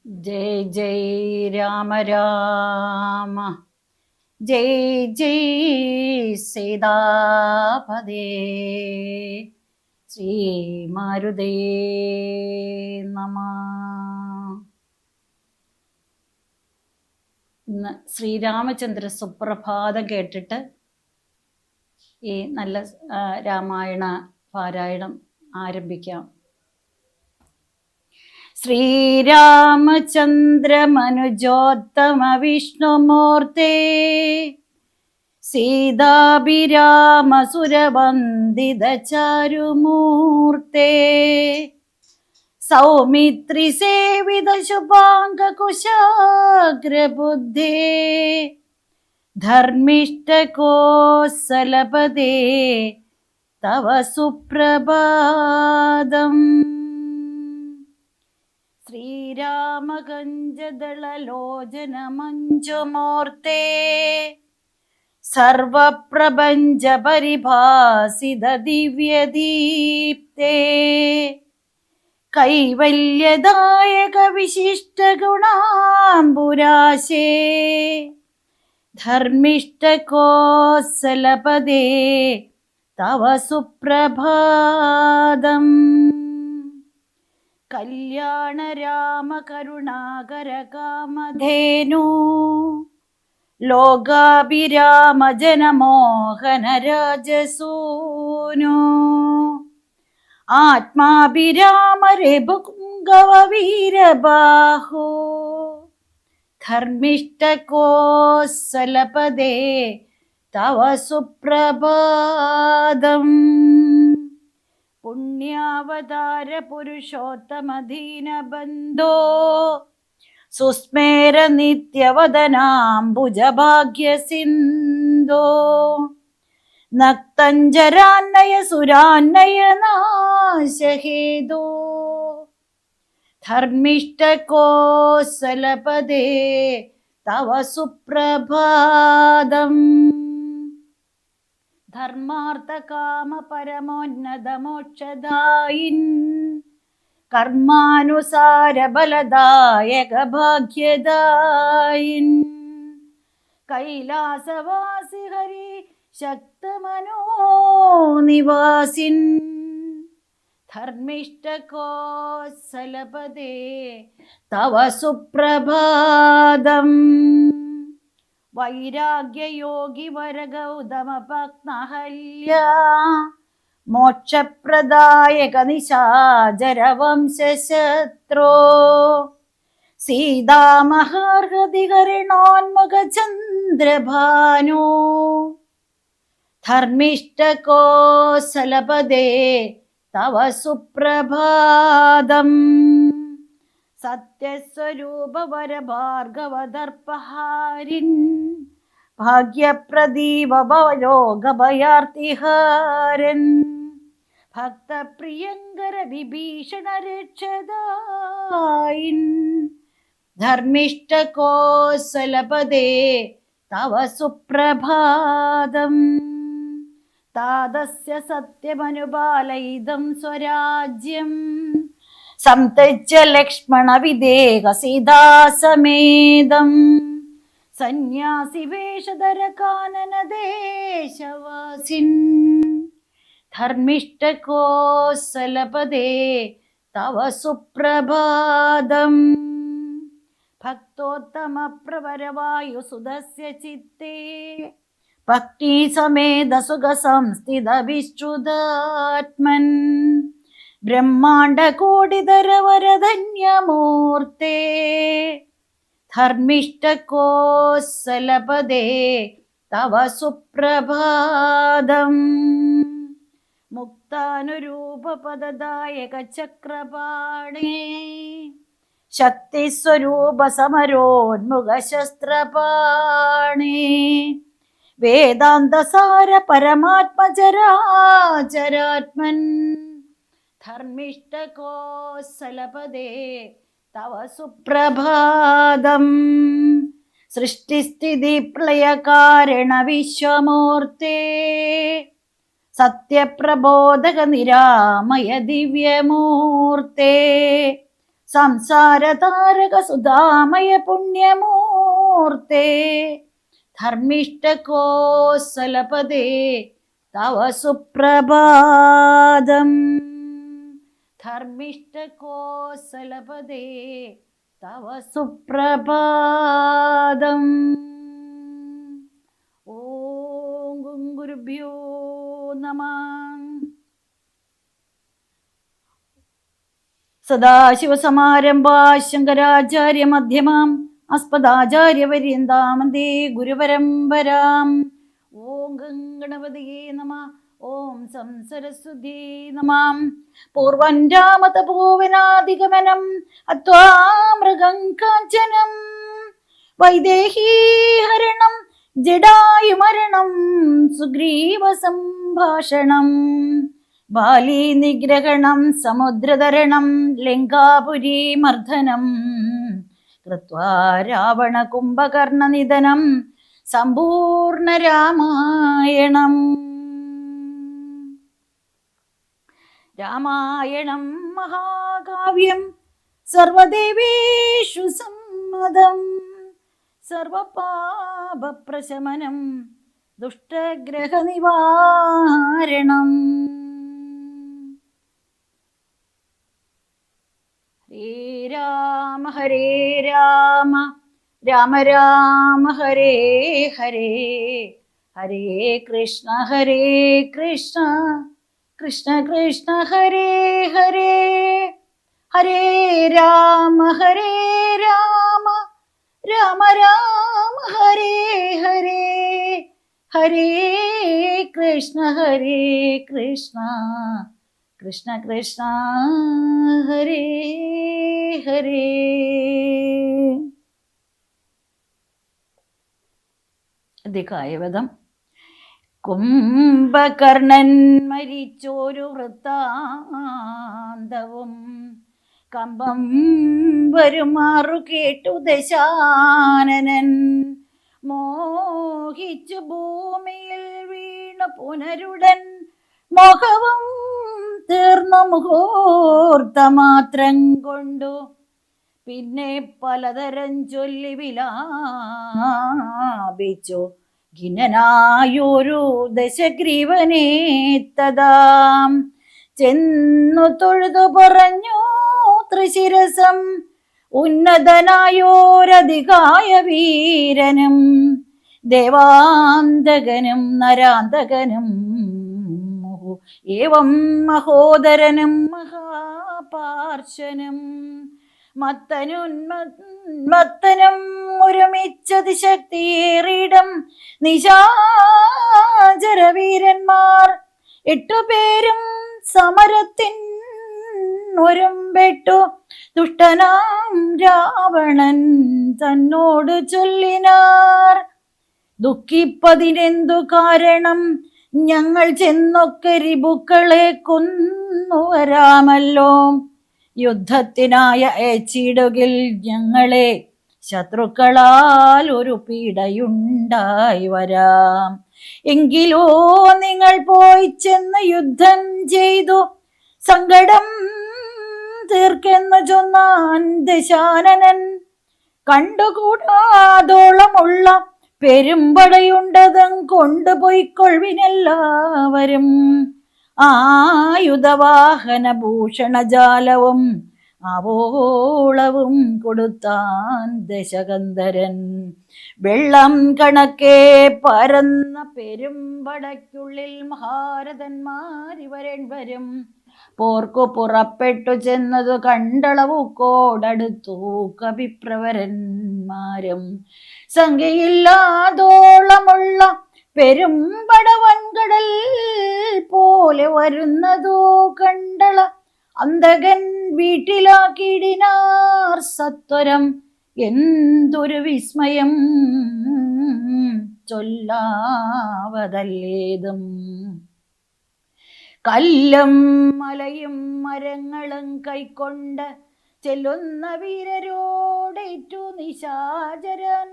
ജയ് ജയ് രാമ രാമ, ജയ് ജയ് സീതാപദേ, ശ്രീ മാരുതേ നമഃ. ഇന്ന് ശ്രീരാമചന്ദ്ര സുപ്രഭാതം കേട്ടിട്ട് ഈ നല്ല രാമായണ പാരായണം ആരംഭിക്കാം. ശ്രീരാമചന്ദ്ര മനുജോത്തമ വിഷ്ണുമൂർത്തേ, സീതാഭിരാമ സുരവന്ദിത ചാരുമൂർത്തേ, സൗമിത്രി സേവിത ശുഭാംഗ കുശാഗ്രബുദ്ധേ, ധർമ്മിഷ്ഠ കോസലപദേ തവ സുപ്രഭാതം. ശ്രീരാമകഞ്ചദളലോചന മഞ്ജുമൂർത്തേ, സർവപ്രപഞ്ച പരിഭാസിത ദിവ്യദീപ്തേ, കൈവല്യദായക വിശിഷ്ട ഗുണാംബുരാശേ, ധർമ്മിഷ്ഠ കോസലപദേ തവ സുപ്രഭാതം. കല്യാണ രാമ കരുണാകര കാമധേനു, ലോകാഭിരാമ ജനമോഹന രാജസൂനു, ആത്മാഭിരാമ രഘുപുംഗവ വീരബാഹു, ധർമ്മിഷ്ഠ കോസലപദേ തവ സുപ്രഭാതം. പുണ്യാവതാര പുരുഷോത്തമ ദീനബന്ധോ, സുസ്മേര നിത്യവദനാംബുജ ഭാഗ്യസിന്ധോ, നക്തഞ്ജരാന്നയ സുരാന്നയ നാശഹേതോ, ധർമ്മിഷ്ഠ കോസലപദേ തവ സുപ്രഭാതം. ധർമാർത്ഥ കാമ പരമോന്നത മോക്ഷദായിൻ, കർമാനുസാര ബലദായക ഭാഗ്യദായിൻ, കൈലാസവാസി ഹരി ശക്തമനോ നിവാസിൻ, ധർമ്മിഷ്ഠ കോസലപദേ തവ സുപ്രഭാതം. വൈരാഗ്യയോഗി വര ഗൗതമ പത്നഹല്യ, മോക്ഷപ്രദായക നിശാചര വംശശത്രോ, സീതാമഹാർഹതികരണോന്മുഖ ചന്ദ്രഭാനോ, ധർമ്മിഷ്ഠ കോസലപദേ തവ സുപ്രഭാതം. സത്യസ്വരൂപ വര ഭാർഗവ ദർപ്പഹാരിൻ, ഭാഗ്യപ്രദീപ ഭവലോകഭയാർത്തിഹാരൻ, ഭക്തപ്രിയങ്കര വിഭീഷണ രക്ഷദായിൻ, ധർമ്മിഷ്ഠ കോസലപദേ തവ സുപ്രഭാതം. താതസ്യ സത്യമനുപാലയിതം സ്വരാജ്യം, സംത്യജ്യ ലക്ഷ്മണ വിദേഹ സീതാസമേതം, സന്യാസി വേഷധര കാനന ദേശവാസിൻ, ധർമ്മിഷ്ഠ കോസലപദേ തവ സുപ്രഭാതം. ഭക്തോത്തമ പ്രവര വായുസുതസ്യ ചിത്തേ, ഭക്തി സമേത സുഖ സംസ്ഥിത വിശ്രുതാത്മൻ, ബ്രഹ്മാണ്ഡ കോടിധര വരധന്യമൂർത്തേ, ധർമ്മിഷ്ഠ കോസലപദേ തവ സുപ്രഭാതം. മുക്താനുരൂപ പദദായക ചക്രപാണേ, ശക്തിസ്വരൂപ സമരോന്മുഖ ശസ്ത്രപാണേ, വേദാന്തസാര പരമാത്മചരാചരാത്മൻ, ധർമ്മിഷ്ഠ കോസലപദേ തവ സുപ്രഭാതം. സൃഷ്ടിസ്ഥിതി പ്രളയകാരണ വിശ്വമൂർത്തേ, സത്യപ്രബോധക നിരാമയ ദിവ്യമൂർത്തേ, സംസാരതാരക സുധാമയ പുണ്യമൂർത്തേ ധർമ്മിഷ്ഠകോസലപദേ തവ സുപ്രഭാതം. ധർമ്മിഷ്ഠകോസലപദേ തവ സുപ്രഭാതം. ഓം ഗുരുഭ്യോ നമഃ. സദാശിവസമാരംഭാ ശങ്കരാചാര്യ മധ്യമാം അസ്മദാചാര്യപര്യന്താം വന്ദേ ഗുരുപരമ്പരാം. ഓം ഗണപതിയേ നമഃ. ഓം സംസരസ്വതീ നമഃ. പൂർവം രാമതപോവനാദിഗമനം അത്വാ മൃഗം കാഞ്ചനം വൈദേഹീഹരണം ജടായുമരണം സുഗ്രീവ സംഭാഷണം ബാലീ നിഗ്രഹണം സമുദ്രതരണം ലങ്കാപുരീ മർദ്ദനം കൃത്വാ രാവണ കുംഭകർണനിധനം സമ്പൂർണ്ണ രാമായണം. രാമായണം മഹാകാവ്യം സർവദേവേഷു സമ്മതം സർവപാപപ്രശമനം ദുഷ്ടഗ്രഹനിവാരണം. ഹരേ രാമ ഹരേ രാമ രാമ രാമ ഹരേ ഹരേ ഹരേ കൃഷ്ണ കൃഷ്ണ കൃഷ്ണ ഹരേ ഹരേ. ഹരേ രാമ രാമ രാമ ഹരേ ഹരേ ഹരേ കൃഷ്ണ കൃഷ്ണ കൃഷ്ണ ഹരേ ഹരേ. അധികായവധം. കുംഭകർണൻ മരിച്ചോരു വൃത്താന്തവും കമ്പം വരുമാറു കേട്ടു ദശാനനൻ. മോഹിച്ചു ഭൂമിയിൽ വീണു പുനരുടൻ മോഹവും തീർന്ന മുഹൂർത്തമാത്രം കൊണ്ടു പിന്നെ പലതരം ചൊല്ലി വിലാപിച്ചു ഖിന്നനായൊരു ദശഗ്രീവനെ തദാം ചെന്നു തൊഴുതു പറഞ്ഞു ത്രിശിരസം ഉന്നതനായോരധികായ വീരനും ദേവാന്തകനും നരാന്തകനും ഏവം മഹോദരനും മഹാപാർശനും മത്തനും ഒരുമിച്ചത് ശക്തിയേറിയിടം നിശാചരവീരന്മാർ 8 പേരും സമരത്തിൻ ഒരുമ്പെട്ടു ദുഷ്ടനാം രാവണൻ തന്നോട് ചൊല്ലിനാർ. ദുഃഖിപ്പതിനെന്തു കാരണം? ഞങ്ങൾ ചെന്നൊക്കെ രിപുക്കളെ കൊന്നു വരാമല്ലോ. യുദ്ധത്തിനായ അയച്ചിടുകിൽ ഞങ്ങളെ ശത്രുക്കളാൽ ഒരു പീഡയുണ്ടായി വരാം. എങ്കിലോ നിങ്ങൾ പോയി ചെന്ന് യുദ്ധം ചെയ്തു സങ്കടം തീർക്കെന്ന് ചൊന്നാൻ ദശാനനൻ. കണ്ടുകൂടാതോളമുള്ള പെരുമ്പടയുണ്ടതും കൊണ്ടുപോയിക്കൊള്ളുവിനെല്ലാവരും. ആയുധവാഹന ഭൂഷണജാലവും ആവോളവും കൊടുത്താൻ ദശകന്ധരൻ. വെള്ളം കണക്കെ പരന്ന പെരുമ്പടയ്ക്കുള്ളിൽ മഹാരഥന്മാരിവരെൺവരും പോർക്കു പുറപ്പെട്ടു ചെന്നതു കണ്ടളവുകോടടുത്തു കവിപ്രവരന്മാരും. സംഖ്യയില്ലാതോളമുള്ള പെരുമ്പട വൻകടൽ പോലെ വരുന്നതോ കണ്ടള അന്തകൻ വീട്ടിലാക്കിയിടിനാർ സത്വരം. എന്തൊരു വിസ്മയം ചൊല്ലാവതല്ലേതും. കല്ലും മലയും മരങ്ങളും കൈക്കൊണ്ട് ചെല്ലുന്ന വീരരോടേറ്റു നിശാചരൻ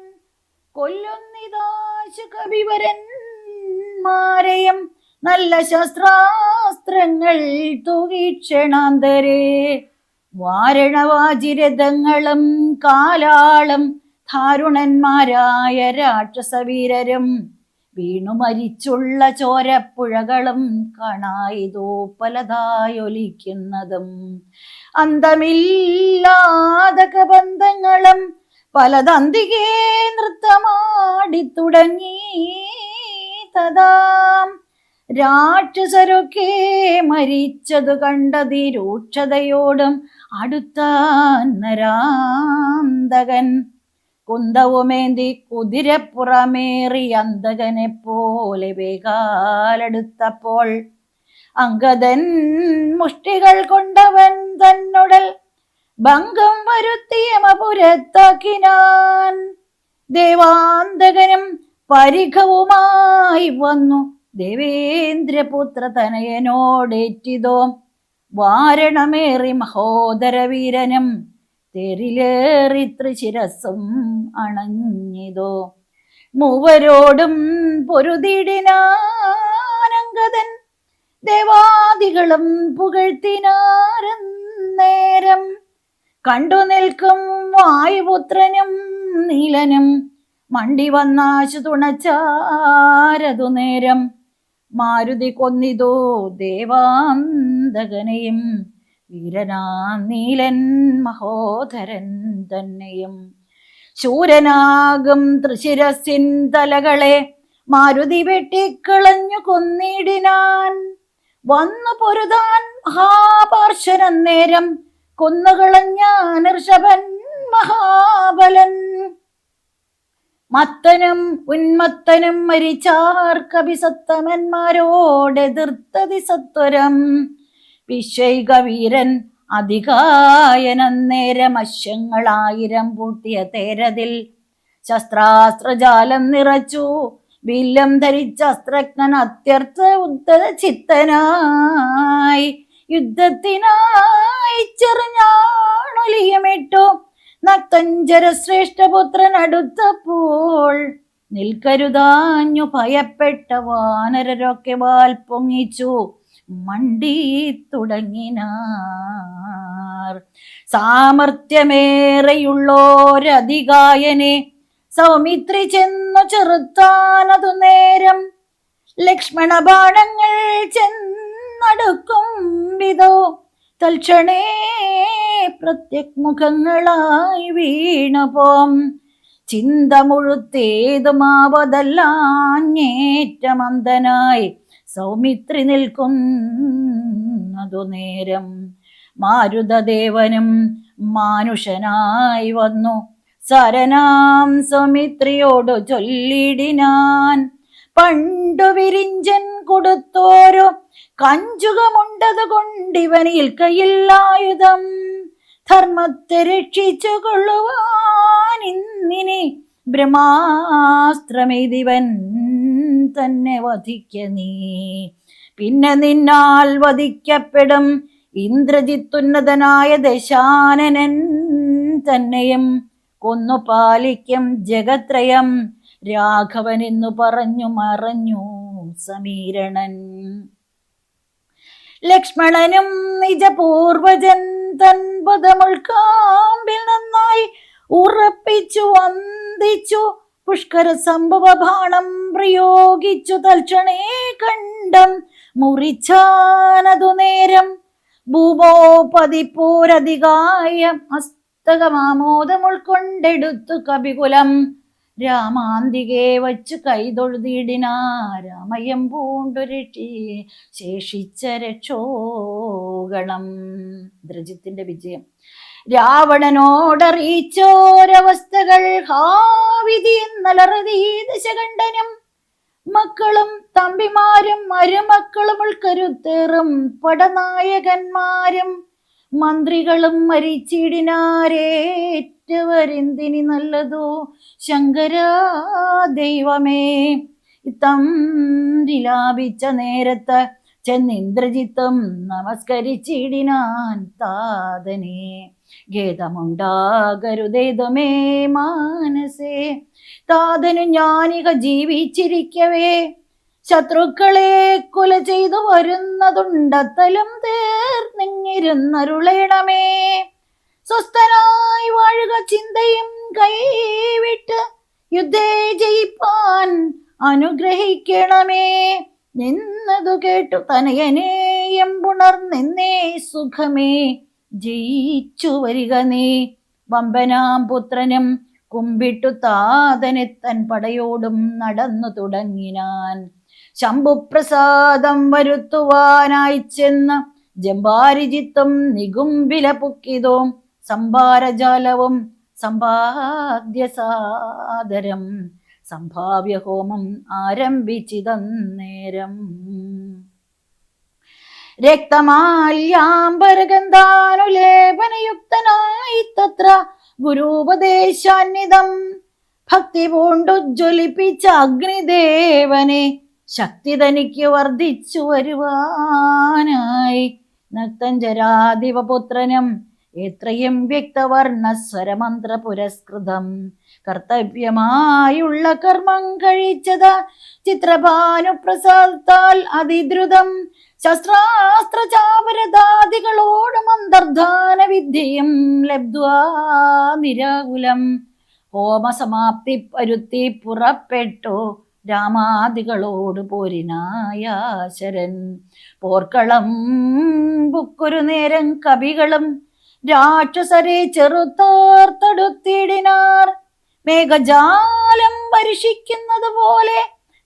കൊല്ലുന്നിതാശു കവിവരന്മാരെയും നല്ല ശസ്ത്രാസ്ത്രങ്ങൾ തൂകീക്ഷണാന്തരേ വാരണവാജിരഥങ്ങളും കാലാളും ധാരുണന്മാരായ രാക്ഷസവീരരും വീണു മരിച്ചുള്ള ചോരപ്പുഴകളും കാണായിതോ പലതായൊലിക്കുന്നതും അന്തമില്ലാത കബന്ധങ്ങളും പലതന്തികേ നൃത്തമാടി തുടങ്ങി. തഥാ രാക്ഷസരൊക്കെ മരിച്ചതു കണ്ടതി രൂക്ഷതയോടും അടുത്ത നരാന്തകൻ കുന്തവുമേന്തി കുതിരപ്പുറമേറി അന്തകനെ പോലെ വേഗാലെടുത്തപ്പോൾ അങ്കദൻ മുഷ്ടികൾ കൊണ്ടവൻ തന്നുടൽ ഭംഗം വരുത്തിയ മപുരത്താക്കിനാൻ. ദേവാന്തകനും പരിഘവുമായി വന്നു ദേവേന്ദ്രപുത്ര തനയനോടേറ്റിതോ വാരണമേറി മഹോദരവീരനും തേരിലേറി തൃശിരസ്സും അണഞ്ഞിതോ. മൂവരോടും പൊരുതിടിനാനങ്കദൻ ദേവാദികളും പുകഴ്ത്തിനാരന്നേരം കണ്ടു നിൽക്കും വായുപുത്രനും നീലനും മണ്ടി വന്നാശു തുണച്ചാരതു നേരം മാരുതി കൊന്നിതോ ദേവാന്തകനെയും വീരനാം നീലൻ മഹോദരൻ തന്നെയും. ശൂരനാകും തൃശിരസിൻ തലകളെ മാരുതി വെട്ടിക്കളഞ്ഞു കൊന്നിടിനാൻ. വന്നു പൊരുതാൻ മഹാപാർശ്വരൻ നേരം കൊന്നുകളഞ്ഞാൻ ഋഷഭൻ മഹാബലൻ. മത്തനും ഉന്മത്തനും മരിച്ചാർ കവിസത്തമന്മാരോടെതിർത്തതി സത്വരം. വിശ്വൈകവീരൻ അധികായനന്നേരം അശ്വങ്ങളായിരം പൂട്ടിയ തേരതിൽ ശസ്ത്രാസ്ത്രജാലം നിറച്ചു വില്ലം ധരിച്ച അസ്ത്രജ്ഞൻ അത്യർത്ഥ ഉദ്ധത ചിത്തനായി യുദ്ധത്തിനായി ചെറിഞ്ഞാണൊലിയമിട്ടു. നക്തഞ്ചര ശ്രേഷ്ഠപുത്രൻ അടുത്തപ്പോൾ നിൽക്കരുതാഞ്ഞു ഭയപ്പെട്ട വാനരരൊക്കെ വാൽ പൊങ്ങിച്ചു മണ്ടി തുടങ്ങിനാർ. സാമർത്ഥ്യമേറെയുള്ളോരധികായനെ സൗമിത്രി ചെന്നു ചെറുത്താനതു നേരം ലക്ഷ്മണ ബാണങ്ങൾ ചെന്നടുക്കും വിധോ തൽക്ഷണേ പ്രത്യഗ്മുഖങ്ങളായി വീണുപോം. ചിന്ത മുഴുത്തേതുമാവതല്ലാഞ്ഞേറ്റമന്തനായി സൗമിത്രി നിൽക്കുന്നതു നേരം മാരുതദേവനും മാനുഷനായി വന്നു സരനാം സൗമിത്രിയോടു ചൊല്ലിടിനാൻ. പണ്ടു വിരിഞ്ചൻ കൊടുത്തോരു കഞ്ചുകമുണ്ടത് കൊണ്ടിവനിൽ കയ്യില്ലായുധം ധർമ്മത്തെ രക്ഷിച്ചു കൊള്ളുവാനിന്നിനി ബ്രഹ്മാസ്ത്രമെയ്തിവൻ തന്നെ വധിക്ക നീ. പിന്നെ നിന്നാൽ വധിക്കപ്പെടും ഇന്ദ്രജിത്തുന്നതനായ ദശാനനൻ തന്നെയും കൊന്നു പാലിക്കും ജഗത്രയം രാഘവൻ എന്നു പറഞ്ഞു മറഞ്ഞു സമീരണൻ. ലക്ഷ്മണനും നിജപൂർവജൻ തൻ പദമുൾക്കാമ്പിൽ നന്നായി ഉറപ്പിച്ചു വന്ദിച്ചു പുഷ്കര സംഭവ ബാണം പ്രയോഗിച്ചു തൽക്ഷണേ കണ്ഠം മുറിച്ചാനതു നേരം ഭൂമോപതിപ്പോരധികായ മസ്തകമാമോദം ഉൾക്കൊണ്ടെടുത്തു കപികുലം രാമാന്തികെ വച്ചു കൈതൊഴുതിടിനാ. രാമയം പൂണ്ടു ശേഷിച്ച രക്ഷോഗണം. ദ്രജിത്തിന്റെ വിജയം രാവണനോടറിയിച്ചോരവസ്ഥകൾ ഹാവിധി എന്നലറുതി ദശകണ്ഠനും മക്കളും തമ്പിമാരും മരുമക്കളും ഉൾക്കരുത്തേറും പടനായകന്മാരും മന്ത്രികളും മരിച്ചിടിനാരേറ്റവരെന്തിനി നല്ലതോ ശങ്കരാ ദൈവമേ. തംരിലാപിച്ച നേരത്ത് ചെന്നിന്ദ്രജിത്തും നമസ്കരിച്ചിടിനാൻ താതനെ. ഖേദമുണ്ടാകരുതേതുമേ മാനസേ, താതനു ഞാനിക ജീവിച്ചിരിക്കവേ ശത്രുക്കളെ കൊല ചെയ്തു വരുന്നതുണ്ടത്തലും തീർന്നിരുന്നരുളേണമേ. സ്വസ്ഥനായി വാഴുക ചിന്തയും കൈവിട്ട് യുദ്ധേ ജയിപ്പാൻ അനുഗ്രഹിക്കണമേ. നിന്നതു കേട്ടു തനയനേയം പുണർന്നെന്നേ സുഖമേ ജയിച്ചു വരിക നീ. വമ്പനാം പുത്രനും കുമ്പിട്ടു താതനെത്തൻ പടയോടും നടന്നു തുടങ്ങിനാൻ. ശംഭുപ്രസാദം വരുത്തുവാനായി ചെന്ന ജംബാരിജിത്തും നികുംബില പുക്കിതോ സംഭാരജാലവും സമ്പാദ്യസാദരം സംഭാവ്യഹോമം ആരംഭിച്ചിതന്നേരം. രക്തമാല്യാംബരഗന്ധാനുലേപനയുക്തനായി തത്ര ഗുരുപദേശാന്വിതം ഭക്തി പൂണ്ടുജ്വലിപ്പിച്ച അഗ്നിദേവനെ ശക്തി തനിക്ക് വർദ്ധിച്ചു വരുവാനായി. നക്തഞ്ചരാധിപപുത്രനും എത്രയും വ്യക്തവർണ്ണസ്വരമന്ത്ര പുരസ്കൃതം കർത്തവ്യമായുള്ള കർമ്മം കഴിച്ചത് ചിത്രഭാനുപ്രസാദത്താൽ അതിദ്രുതം. ശസ്ത്രാസ്ത്ര ചാപരദാദികളോടും അന്തർധാന വിദ്യയും ലബ്ധ്വാ നിരാകുലം ഹോമസമാപ്തി പരുത്തി പുറപ്പെട്ടു രാമാദികളോട് പോരിനായാശരൻ. പോർക്കളം ബുക്കൊരു നേരം കവികളും രാക്ഷസരെ ചെറുതോർത്തെടുത്തിടിനാർ. മേഘജാലം വർഷിക്കുന്നത് പോലെ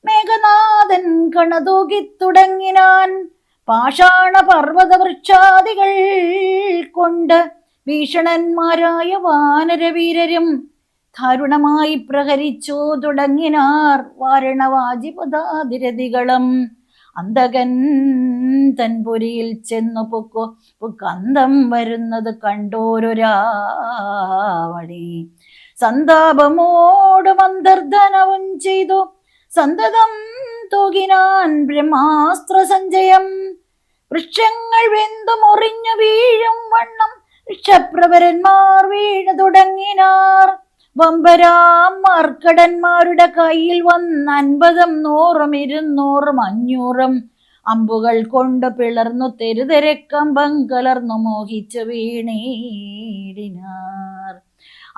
മേഘനാഥൻ കണതൂകി തുടങ്ങിനാൻ. പാഷാണ പർവ്വത വൃക്ഷാദികൾ കൊണ്ട് ഭീഷണന്മാരായ വാനരവീരരും ദാരുണമായി പ്രഹരിച്ചു തുടങ്ങിനാർ. വാരണവാജിപദാതിരഥികളും അന്തകൻ തൻപുരിയിൽ ചെന്നു പുക്കന്തം വരുന്നത് കണ്ടോരു രാവണി സന്താപമോടും അന്തർധനവും ചെയ്തു സന്തതം തൂകിനാൻ ബ്രഹ്മാസ്ത്ര സഞ്ചയം. വൃക്ഷങ്ങൾ വെന്തു മുറിഞ്ഞു വീഴും വണ്ണം വൃക്ഷപ്രവരന്മാർ വീണു തുടങ്ങിനാർ. വമ്പരാം മാർക്കടന്മാരുടെ കയ്യിൽ വന്ന് 50, 100, 200, 500 അമ്പുകൾ കൊണ്ട് പിളർന്നു തെരുതെരക്കമ്പം കലർന്നു മോഹിച്ചു വീണീടിനാർ.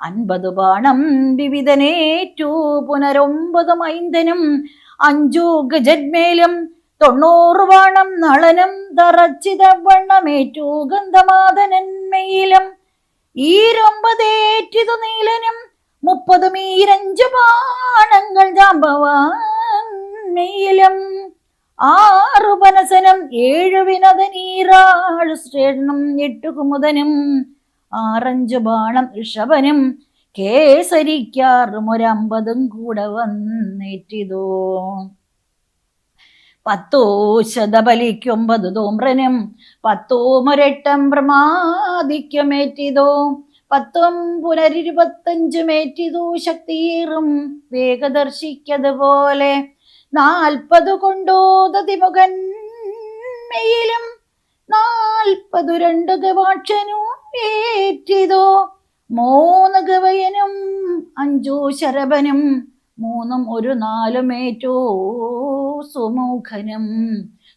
50 ബാണം വിവിധനേറ്റു പുനരൊമ്പത് മൈന്ദനും 5 ഗജന്മേലും 90 ബാണം നളനും തറച്ചിത വണ്ണമേറ്റു ഗന്ധമാതനന്മയിലും. ഈരൊമ്പതേറ്റിതു നീലനും 30 മീരഞ്ചു ബാണങ്ങൾ ജാമ്പവാൻമയിലും. 6 പനസനും 7 വിനതനീറാഴു ശ്രേഷ്ഠനും 8 കുമുദനും 6 ബാണം ഋഷഭനും കേസരിക്കാറും 50 കൂടെ വന്നേറ്റിതോ. 10 ശതബലിക്ക് 9 ധൂമ്രനും 10 മുരട്ടം പ്രമാദിക്കുമേറ്റിതോ. 10 പുനർ25 ശക്തിയേറും വേഗദർശിക്കതുപോലെ. 40 കൊണ്ടോതതിമുഖൻ മെയിലും 42 ഗവാക്ഷനും ഏറ്റിതോ. 3 ഗവയനും 5 ശരഭനും 3 ഒരു 4 ഏറ്റു സുമുഖനും.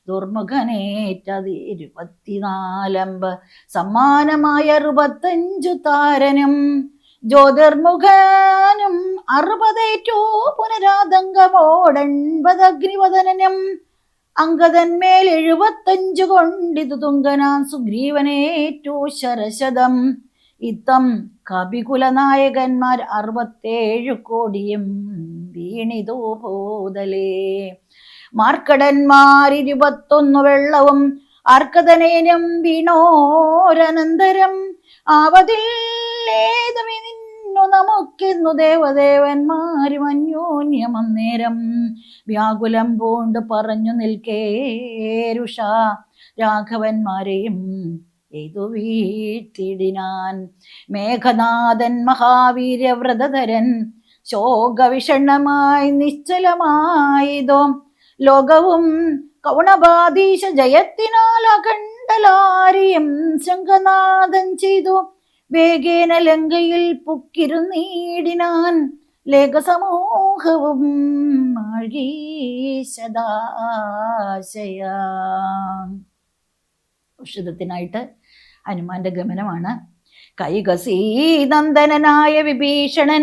ദുർമുഖനേറ്റത് 24 സമ്മാനമായ 65 താരനും. ജ്യോതിർമുഖനും 60 ഏറ്റു പുനരാതങ്കമോട്80 അഗ്നിവദനനും. അങ്കദന്മേൽ 75 കൊണ്ടിതു തുങ്കനാൻ സുഗ്രീവനേറ്റു ശരശതം. ഇത്തം കപികുലനായകന്മാർ 67 കോടിയും വീണിതു പോതലേ. മാർക്കടന്മാർ 21 വെള്ളവും അർക്കതനേനും വീണോരനന്തരം. ആവതില്ലേതുമി നിന്നു നമുക്കെന്നു ദേവദേവന്മാരും അന്യോന്യമന്നേരം. വ്യാകുലം പൂണ്ട് പറഞ്ഞു നിൽക്കേരുഷ രാഘവന്മാരെയും എയ്തു വീഴ്ത്തിടിനാൻ. മേഘനാഥൻ മഹാവീര്യവ്രതധരൻ ശോകവിഷണ്ണമായി നിശ്ചലമായതോ. ലോകവും കൗണബാധീശ ജയത്തിനാൽ അഖണ്ഡലാരിയം ശംഖനാഥൻ ചെയ്തു. വേഗേന ലങ്കയിൽ പുക്കിരുന്നീടിനാൻ. ലേഖസമൂഹവും ആഴീശദാശയ. ഔഷധത്തിനായിട്ട് ഹനുമാന്റെ ഗമനമാണ്. കൈകസീനന്ദനായ വിഭീഷണൻ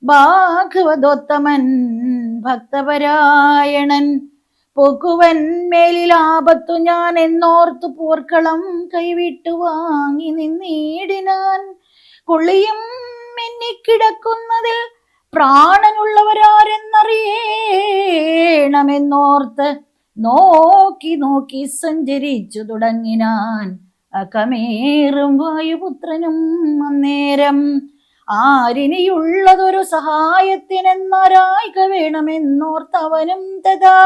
ഭാഗവതോത്തമൻ ഭക്തപരായണൻ പൊക്കുവൻ മേലിലാപത്തു ഞാൻ എന്നോർത്തു പോർക്കളം കൈവിട്ടു വാങ്ങി നിന്നീടിനാൻ. കൊള്ളിയും മിന്നിക്കിടക്കുന്നതിൽ പ്രാണനുള്ളവരാരെന്നറിയണമെന്നോർത്ത് നോക്കി നോക്കി സഞ്ചരിച്ചു തുടങ്ങിനാൻ. അകമേറും വായുപുത്രനും അന്നേരം ആരിനിയുള്ളതൊരു സഹായത്തിനെന്നരായിക വേണമെന്നോർത്തവനും തഥാ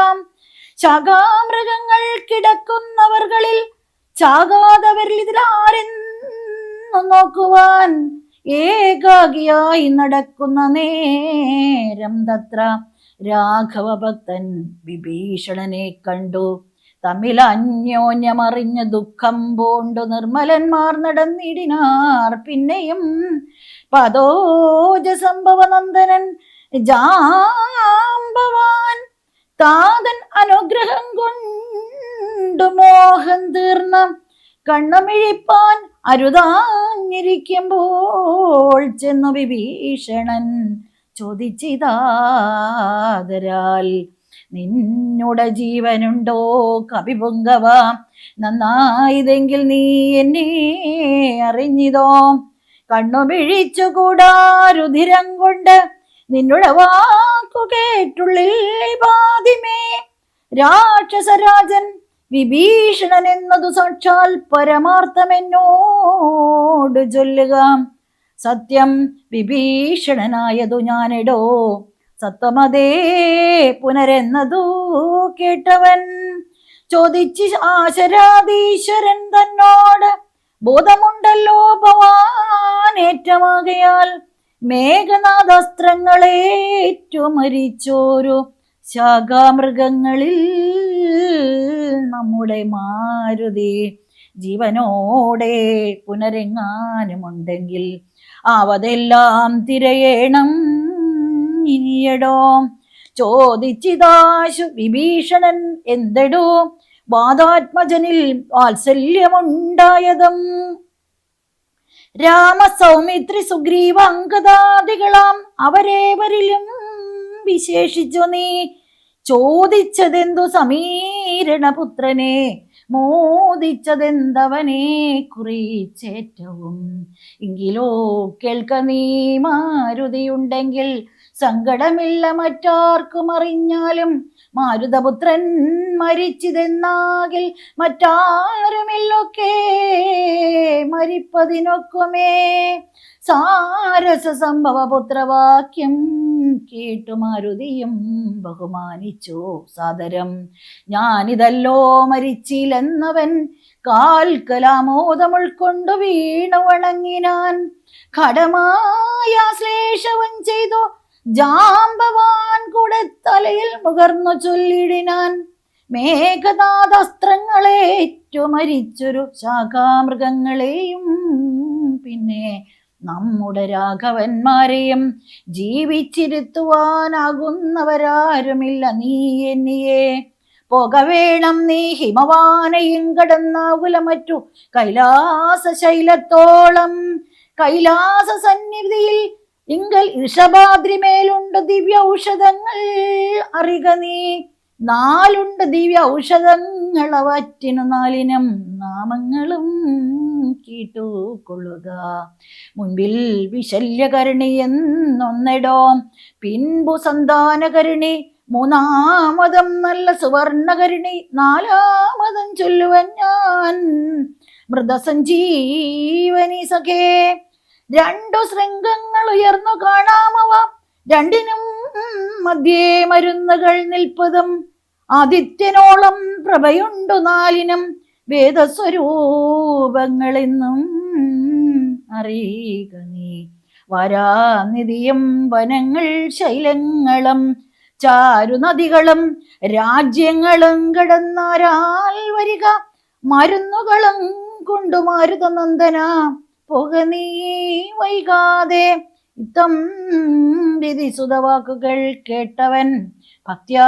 ശാഖാമൃഗങ്ങൾ കിടക്കുന്നവർകളിൽ ചാകാതവരിൽ ഇതിലാരെന്നു നോക്കുവാൻ ഏകാകിയായി നടക്കുന്ന നേരം തത്ര രാഘവഭക്തൻ വിഭീഷണനെ കണ്ടു. തമ്മിൽ അന്യോന്യമറിഞ്ഞ ദുഃഖം പൂണ്ടു നിർമ്മലന്മാർ നടന്നിടിനാർ. പിന്നെയും പദോജ സംഭവനന്ദനൻ ജാംബവാൻ താതൻ അനുഗ്രഹം കൊണ്ടു മോഹം തീർന്ന കണ്ണമിഴിപ്പാൻ അരുതാഞ്ഞിരിക്കുമ്പോൾ ചെന്നു വിഭീഷണൻ ചോദിച്ചിതാദരാൽ, നിന്നുടെ ജീവനുണ്ടോ കവിപുങ്കവ? നന്നായതെങ്കിൽ നീ എന്നെ അറിഞ്ഞിതോ? കണ്ണുമിഴിച്ചുകൂടാ രുധിരം കൊണ്ട് നിന്നുടെ വാക്കു കേട്ടുള്ളിൽ ബാധിമേ. രാക്ഷസരാജൻ വിഭീഷണൻ എന്നതു സാക്ഷാൽ പരമാർത്ഥമെന്നോട് ചൊല്ലുക. സത്യം വിഭീഷണനായതു ഞാനെടോ, സത്വമതേ പുനരെന്നതു കേട്ടവൻ. ചോദിച്ച് ആശരാധീശ്വരൻ തന്നോട്, ബോധമുണ്ടല്ലോ ഭവാനേറ്റമാകയാൽ മേഘനാഥാസ്ത്രങ്ങളേറ്റു മരിച്ചോരു ശാഖാമൃഗങ്ങളിൽ നമ്മുടെ മാരുതി ജീവനോടെ പുനരെങ്ങാനുമുണ്ടെങ്കിൽ അവതെല്ലാം തിരയേണം ഇനിയടോ. ചോദിച്ചിതാശു വിഭീഷണൻ, എന്തെടോ വാദാത്മജനിൽ വാത്സല്യമുണ്ടായതും? രാമസൗമിത്രി സുഗ്രീവ അങ്കദാദികളാം അവരേവരിലും വിശേഷിച്ചു നീ ചോദിച്ചതെന്തു സമീരണപുത്രനെ? മോദിച്ചതെന്തവനെ കുറിച്ചേറ്റവും? എങ്കിലോ കേൾക്ക നീ, മാരുതിയുണ്ടെങ്കിൽ സങ്കടമില്ല മറ്റാർക്കും അറിഞ്ഞാലും. മാരുതപുത്രൻ മരിച്ചിതെന്നാകിൽ മറ്റാരുമില്ലൊക്കെ മരിപ്പതിനൊക്കുമേ. സാരസ സംഭവ പുത്രവാക്യം കേട്ടു മാരുതിയും ബഹുമാനിച്ചു സാദരം. ഞാനിതല്ലോ മരിച്ചില്ലെന്നവൻ കാൽക്കലാമോദം ഉൾക്കൊണ്ടു വീണു വണങ്ങിനാൻ. ഘടമായ ശ്ലേഷവും ചെയ്തു ജാംബവാൻ കൂടെ തലയിൽ മുകർന്നു ചൊല്ലിടിനാൻ. മേഘനാഥാസ്ത്രങ്ങളേറ്റു മരിച്ചൊരു ശാഖാമൃഗങ്ങളെയും പിന്നെ നമ്മുടെ രാഘവന്മാരെയും ജീവിച്ചിരുത്തുവാനാകുന്നവരാരുമില്ല. നീ എന്നിയെ പോകവേണം നീ ഹിമവാനയും കടന്നാകുലമറ്റു കൈലാസ ശൈലത്തോളം. കൈലാസ സന്നിധിയിൽ ഇങ്കൽ ഇഷഭാദ്രിമേലുണ്ട് ദിവ്യ ഔഷധങ്ങൾ അറിക നീ. 4 ദിവ്യ ഔഷധങ്ങൾ, അവറ്റിനു 4 നാമങ്ങളും കേട്ടുകൊള്ളുക. മുൻപിൽ വിശല്യകരണി എന്നൊന്നെടോ, പിൻപു സന്താനകരണി, 3-മതും നല്ല സുവർണകരണി, 4-മതും ചൊല്ലുവൻ ഞാൻ മൃതസഞ്ജീവനി സഖേ. 2 ശൃംഗങ്ങൾ ഉയർന്നു കാണാമവ, 2നും മധ്യേ മരുന്നുകൾ നിൽപ്പതും. ആദിത്യനോളം പ്രഭയുണ്ടു 4നും, വേദസ്വരൂപങ്ങളെന്നും അറിയുക നീ. വരാനിധിയും വനങ്ങൾ ശൈലങ്ങളും ചാരുനദികളും രാജ്യങ്ങളും കടന്നാരാൽ വരിക. മരുന്നുകളും കൊണ്ടു മാരുതനന്ദന പോക നീ വൈകാതെ. ഇത്തം വിധിസുതവാക്കുകൾ കേട്ടവൻ ഭക്ത്യാ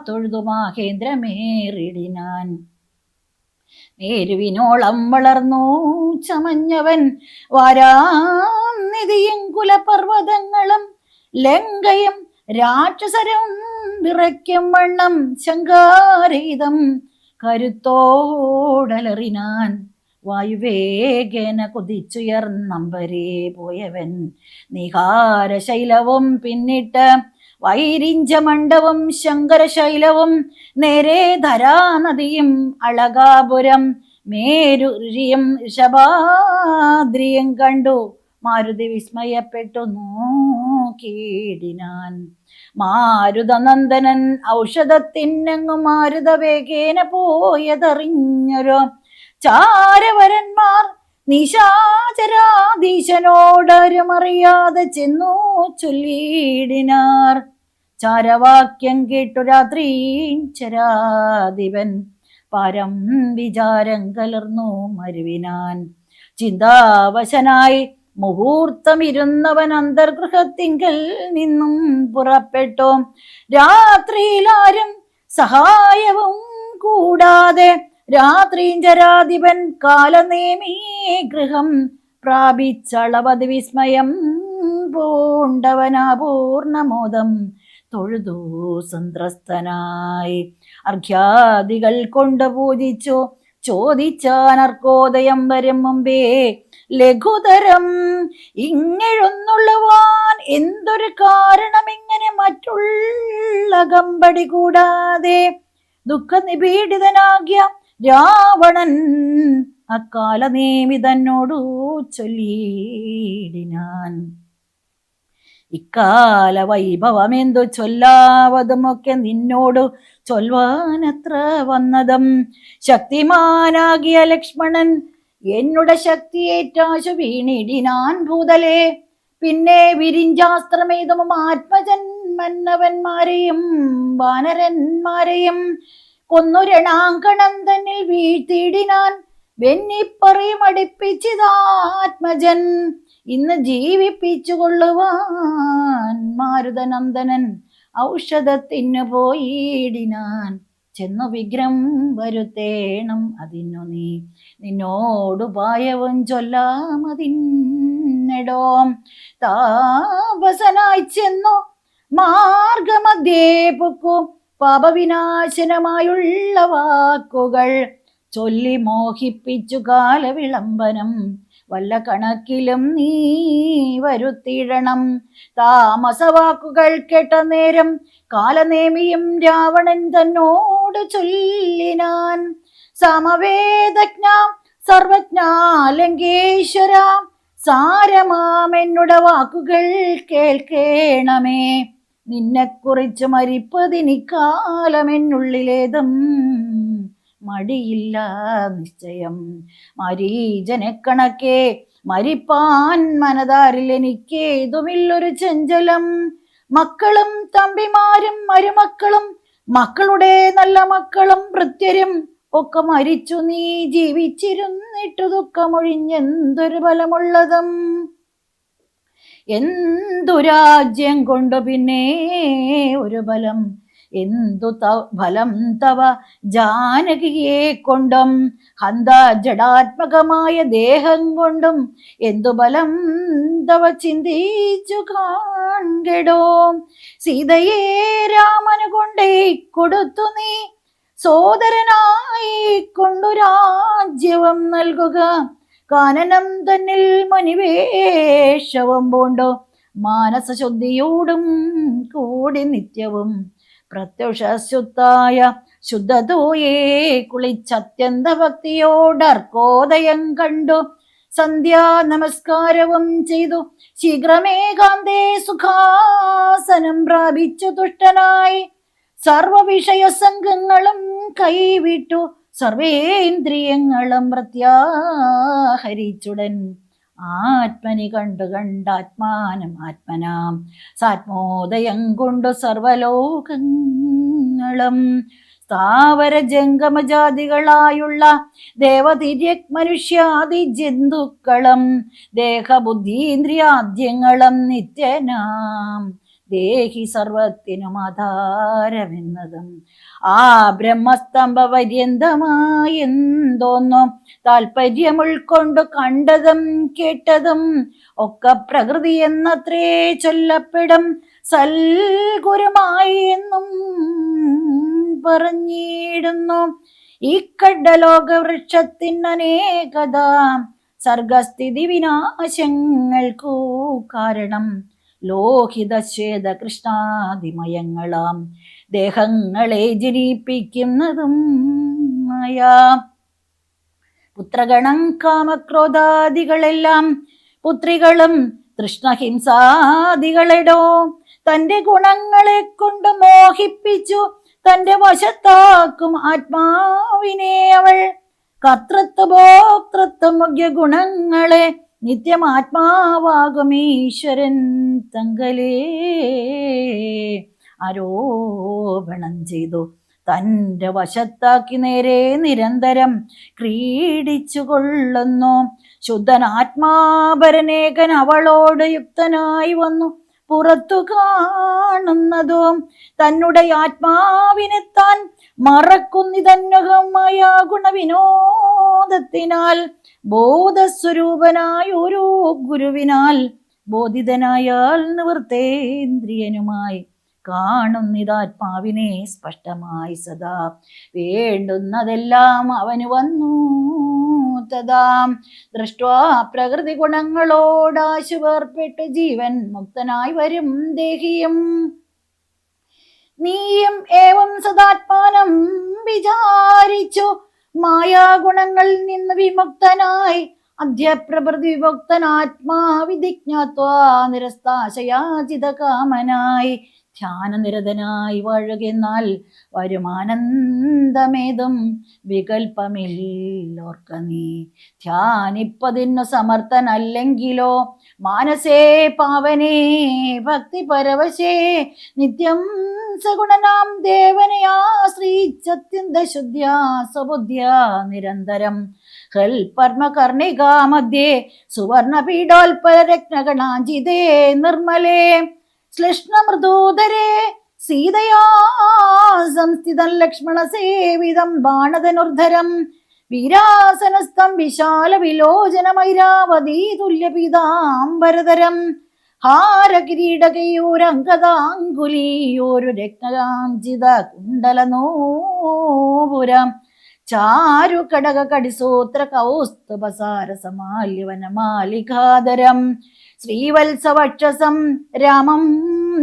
തൊഴുതു മാഹേന്ദ്രമേറിടിനാൻ. മേരുവിനോളം വളർന്നു ചമഞ്ഞവൻ വാരാനിധിയും കുലപർവ്വതങ്ങളും ലങ്കയും രാക്ഷസരും വിറയ്ക്കും വണ്ണം ശങ്കാരഹിതം കരുത്തോടലറിനാൻ. വായുവേഗേന കുതിച്ചുയർന്നമ്പരേ പോയവൻ നിഹാരശൈലവും പിന്നിട്ട് വൈരിഞ്ചമണ്ഡവും ശങ്കരശൈലവും നേരെ ധരാനദിയും അളകാപുരം മേരുരിയും ഋഷഭാദ്രിയും കണ്ടു മാരുതി വിസ്മയപ്പെട്ടു നോക്കിയിടിനാൻ. മാരുതനന്ദനൻ ഔഷധത്തിനങ്ങു മാരുതവേഗേന പോയതറിഞ്ഞൊരു ചാരവരന്മാർ നിശാചരാധീശനോടരുമറിയാതെ ചെന്നു ചൊല്ലിയിടിനാർ. ചാരവാക്യം കേട്ടു രാത്രി ചരാധിപൻ പരം വിചാരം കലർന്നു മരുവിനാൻ. ചിന്താവശനായി മുഹൂർത്തമിരുന്നവൻ അന്തർഗൃഹത്തിങ്കൽ നിന്നും പുറപ്പെട്ടു. രാത്രിയിലാരും സഹായവും കൂടാതെ രാത്രിഞ്ചരാധിപൻ കാലനേമീ ഗൃഹം പ്രാപിച്ചളവത് വിസ്മയം പൂണ്ടവനാപൂർണമോദം തൊഴുതു സന്ത്രസ്തനായി. അർഘ്യാദികൾ കൊണ്ട് പൂജിച്ചു ചോദിച്ചാനർക്കോദയം വരും മുമ്പേ ലഘുതരം ഇങ്ങെഴുന്നുള്ളുവാൻ എന്തൊരു കാരണം ഇങ്ങനെ മറ്റുള്ള കമ്പടി കൂടാതെ. ദുഃഖനിപീഡിതനാകിയ രാവണൻ അക്കാലനേമിതന്നോടു ചൊല്ലിയിടിനാൻ. ഇക്കാല വൈഭവമെന്തു ചൊല്ലാവതുമൊക്കെ നിന്നോടു ചൊൽവാനത്ര വന്നതും. ശക്തിമാനാകിയ ലക്ഷ്മണൻ എന്നുടെ ശക്തിയേറ്റാശു വീണിടിനാൻ ഭൂതലേ. പിന്നെ വിരിഞ്ചാസ്ത്രമേതും ആത്മജൻ മന്നവന്മാരെയും വാനരന്മാരെയും കൊന്നു രണാങ്കണം തന്നിൽ വീഴ്ത്തിയിടിനാൻ. വെന്നിപ്പറിയും അടുപ്പിച്ചിതാത്മജൻ ഇന്ന് ജീവിപ്പിച്ചു കൊള്ളുവാൻ മാരുതനന്ദനൻ ഔഷധത്തിനു പോയിടിനാൻ. ചെന്നു വിഗ്രഹം വരുത്തേണം അതിനു നീ നിന്നോടുപായവും ചൊല്ലാമതിന്നെടോ. താപസനായി ചെന്നു മാർഗമധ്യേ പൊക്കു പാപവിനാശനമായുള്ള വാക്കുകൾ ചൊല്ലി മോഹിപ്പിച്ചു കാലവിളംബനം വല്ല കണക്കിലും നീ വരുത്തിയിടണം. താമസവാക്കുകൾ കേട്ട നേരം കാലനേമിയും രാവണൻ തന്നോട് ചൊല്ലിനാൻ. സമവേദജ്ഞ സർവജ്ഞ ലങ്കേശ്വര സാരമാമെന്നുടെ വാക്കുകൾ കേൾക്കേണമേ. നിന്നെക്കുറിച്ച് മരിപ്പതിനിക്കാലമെന്നുള്ളിലേതും മടിയില്ല നിശ്ചയം. മരീജനെ കണക്കെ മരിപ്പാൻ മനതാരിൽ എനിക്കേതുമില്ലൊരു ചഞ്ചലം. മക്കളും തമ്പിമാരും മരുമക്കളും മക്കളുടെ നല്ല മക്കളും ഭൃത്യരും ഒക്കെ മരിച്ചു. നീ ജീവിച്ചിരുന്നിട്ടു ദുഃഖമൊഴിഞ്ഞെന്തൊരു ഫലമുള്ളതും. എന്തു രാജ്യം കൊണ്ടു പിന്നെ ഒരു ബലം, എന്തു ഫലം തവ ജാനകിയെ കൊണ്ടും ഹന്ത ജഡാത്മകമായ ദേഹം കൊണ്ടും എന്തു ബലം തവ ചിന്തിച്ചു കാൺകെടോ. സീതയെ രാമന് കൊണ്ടേ കൊടുത്തു നീ സോദരനായി കൊണ്ടു രാജ്യവും നൽകുക. കാനനം തന്നിൽ മനിവേഷവും പൂണ്ടു മാനസശുദ്ധിയോടും കൂടി നിത്യവും പ്രത്യുഷശുദ്ധായ ശുദ്ധതോയെ കുളിച്ചത്യന്ത ഭക്തിയോടർക്കോദയം കണ്ടു സന്ധ്യാ നമസ്കാരവും ചെയ്തു ശീഘ്രമേകാന്തേ സുഖാസനം പ്രാപിച്ചു തുഷ്ടനായി സർവവിഷയസംഘങ്ങളും കൈവിട്ടു സർവേന്ദ്രിയങ്ങളും പ്രത്യാഹരിച്ചുടൻ ആത്മനി കണ്ടാത്മാനം ആത്മനാം സാത്മോദയം കൊണ്ടു സർവലോകങ്ങളും സ്ഥാവര ജംഗമജാതികളായുള്ള ദേവതിര്യക് മനുഷ്യാദി ജന്തുക്കളും ദേഹബുദ്ധീന്ദ്രിയാദ്യങ്ങളും നിത്യനാം ദേഹി സർവത്തിനും ആധാരമെന്നതും ആ ബ്രഹ്മസ്തംഭ പര്യന്തമായി എന്തോന്നും താല്പര്യം ഉൾക്കൊണ്ടു കണ്ടതും കേട്ടതും ഒക്കെ പ്രകൃതി എന്നത്രേ ചൊല്ലപ്പെടും സൽഗുരുമായി എന്നും പറഞ്ഞിടുന്നു. ഈ കഡലോക വൃക്ഷത്തിനനേകത സർഗസ്ഥിതി വിനാശങ്ങൾക്കു കാരണം ലോഹിത ശ്വേത കൃഷ്ണാതിമയങ്ങളാം ദേഹങ്ങളെ ജനിപ്പിക്കുന്നതും മായ. പുത്രഗണം കാമക്രോധാദികളെല്ലാം പുത്രികളും തൃഷ്ണഹിംസാദികളെടോ തന്റെ ഗുണങ്ങളെ കൊണ്ട് മോഹിപ്പിച്ചു തന്റെ വശത്താക്കും ആത്മാവിനെ അവൾ. കർത്തൃത്വ ഭോക്തൃത്വ മുഖ്യ ഗുണങ്ങളെ നിത്യം ആത്മാവാകും ഈശ്വരൻ തങ്കലേ ആരോപണം ചെയ്തു തന്റെ വശത്താക്കി നേരെ നിരന്തരം ക്രീഡിച്ചു കൊള്ളുന്നു. ശുദ്ധൻ ആത്മാപരനേകൻ അവളോട് യുക്തനായി വന്നു പുറത്തു കാണുന്നതോ തന്നെ ആത്മാവിനെ താൻ മറക്കുന്നിതന്വകമായ ഗുണവിനോദത്തിനാൽ ബോധസ്വരൂപനായ ഓരോ ഗുരുവിനാൽ ബോധിതനായാൽ നിവൃത്തേന്ദ്രിയനുമായി കാണുന്നിതാത്മാവിനെ സ്പഷ്ടമായി സദാ വേണ്ടുന്നതെല്ലാം അവന് വന്നു തഥാ ദൃഷ്ട്വാ പ്രകൃതി ഗുണങ്ങളോടാശുവേർപ്പെട്ടു ജീവൻ മുക്തനായി വരും ദേഹിയും. നീയും ഏവം സദാത്മാനം വിചാരിച്ചു മായാഗുണങ്ങളിൽ നിന്ന് വിമുക്തനായി അധ്യപ്രഭൃതി വിമുക്തനാത്മാവിധിജ്ഞാത്വാ നിരസ്താശയാചിത കാമനായി ധ്യാനനിരതനായി വാഴുകെന്നാൽ വരുമാനന്ദമേതും വികൽപ്പമില്ലോർക്ക നീ. ധ്യാനിപ്പതിന്നു സമർത്ഥനല്ലെങ്കിലോ മാനസേ പാവനേ ഭക്തി പരവശേ നിത്യം സഗുണനാം ദേവനെ ആശ്രയിച്ചത്യന്ത ശുദ്ധ്യാ സ്വബുദ്ധ്യാ നിരന്തരം ഹൽപർമ്മകർണികാ മധ്യേ സുവർണപീഠോൽപരരത്നഗണാഞ്ചിതേ നിർമ്മലേ ശ്ലിഷ്ണമൃദൂദരേ സീതയാ സംസ്ഥിതം ലക്ഷ്മണ സേവിതം ബാണധനുർധരം വീരാസനസ്ഥം വിശാല വിലോചനമൈരാവതീ തുല്യപീതാംബരധരം ഹാരകിരീടകയൂരംഗതാങ്കുലീയോരു രത്നകാഞ്ചിത കുണ്ടലനൂപുരം ചാരു കടക കടിസൂത്ര കൗസ്തുഭസാര സമാല്യവനമാലികാധരം ശ്രീവത്സവക്ഷസം രാമം